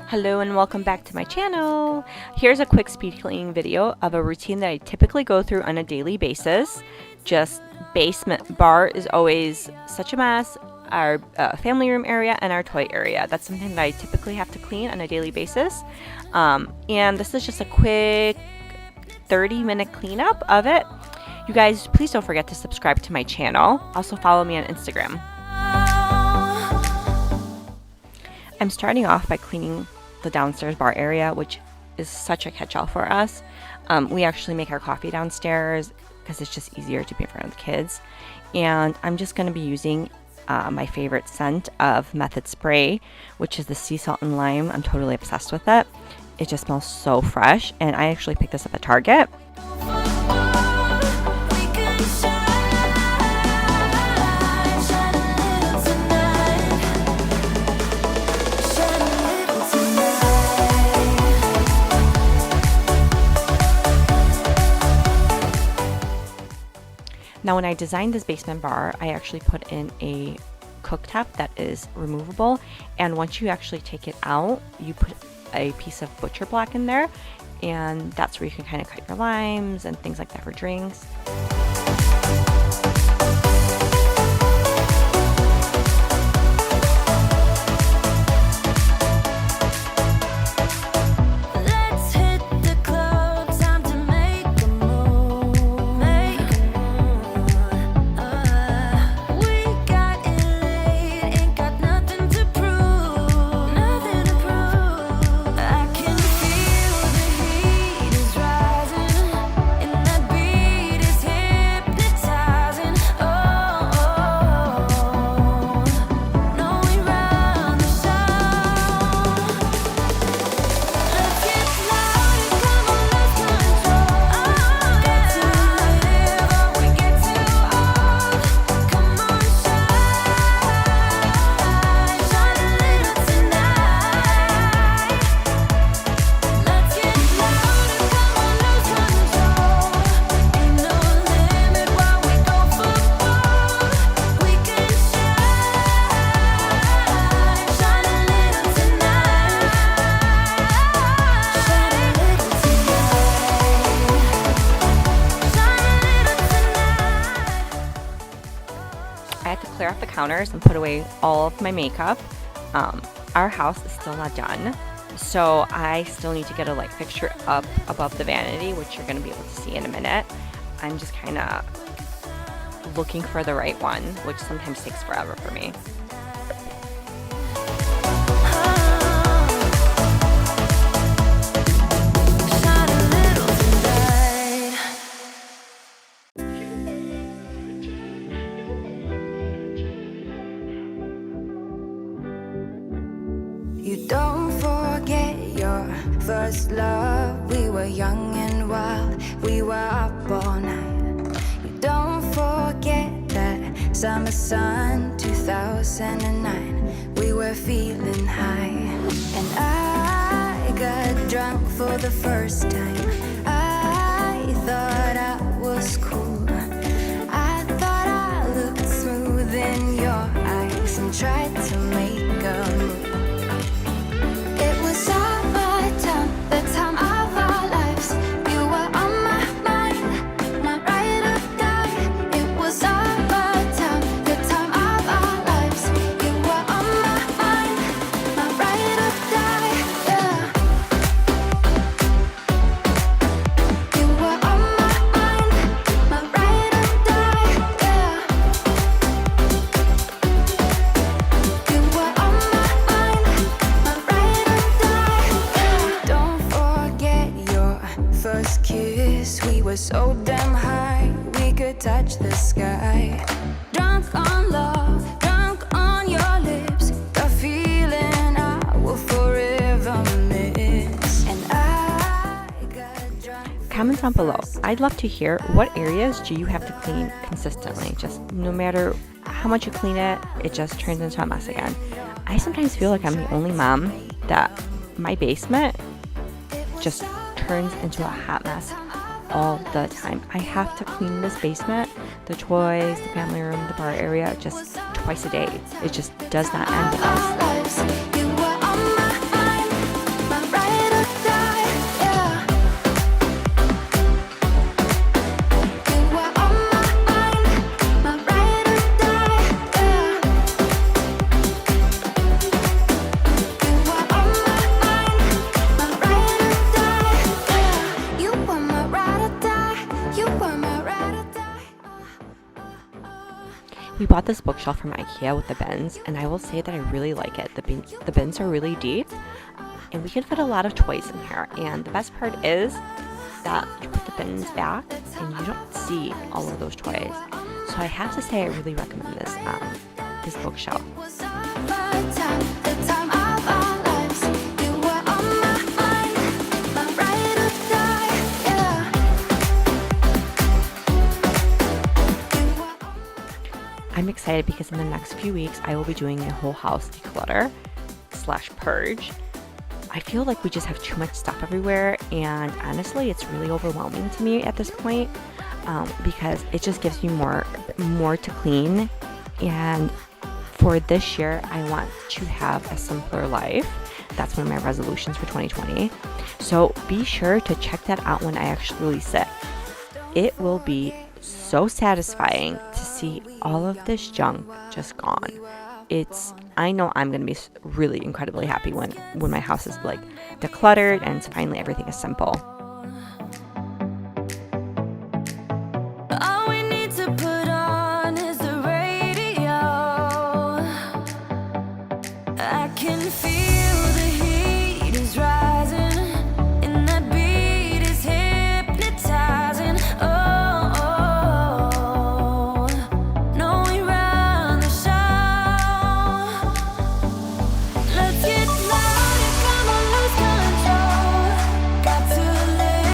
Hello and welcome back to my channel. Here's a quick speed cleaning video of a routine that I typically go through on a daily basis. Just basement bar is always such a mess. Our family room area and our toy area. That's something that I typically have to clean on a daily basis. And this is just a quick 30-minute cleanup of it. You guys, please don't forget to subscribe to my channel. Also follow me on Instagram. I'm starting off by cleaning the downstairs bar area, which is such a catch-all for us. We actually make our coffee downstairs because it's just easier to be in front of the kids. And I'm just going to be using my favorite scent of Method Spray, which is the sea salt and lime. I'm totally obsessed with it. It just smells so fresh, and I actually picked this up at Target. Now, when I designed this basement bar, I actually put in a cooktop that is removable, and once you actually take it out, you put a piece of butcher block in there, and that's where you can kind of cut your limes and things like that for drinks. I had to clear off the counters and put away all of my makeup. Our house is still not done, so I still need to get a light fixture up above the vanity, which you're going to be able to see in a minute. I'm just kind of looking for the right one, which sometimes takes forever for me. You don't forget your first love. We were young and wild, we were up all night. You don't forget that summer sun, 2009. We were feeling high, and I got drunk for the first time. I thought I was cool. I thought I looked smooth in your eyes and tried to make a move. So damn high, we could touch the sky. Drunk on love, drunk on your lips, the feeling I will forever miss. And I got drunk. Comment down below. I'd love to hear, what areas do you have to clean consistently? Just no matter how much you clean it, it just turns into a mess again. I sometimes feel like I'm the only mom that my basement just turns into a hot mess all the time. I have to clean this basement, the toys, the family room, the bar area, just twice a day. It just does not end, honestly. bought this bookshelf from IKEA with the bins, and I will say that I really like it. The bins are really deep, and we can fit a lot of toys in here. And the best part is that you put the bins back, and you don't see all of those toys. So I have to say I really recommend this bookshelf. I'm excited because in the next few weeks I will be doing a whole house declutter / purge. I feel like we just have too much stuff everywhere, and honestly it's really overwhelming to me at this point, because it just gives me more to clean. And for this year I want to have a simpler life. That's one of my resolutions for 2020. So be sure to check that out when I actually release it. It will be so satisfying to see all of this junk just gone. I know I'm gonna be really incredibly happy when my house is like decluttered and finally everything is simple. All we need to put on is the radio. I can feel the heat is rising.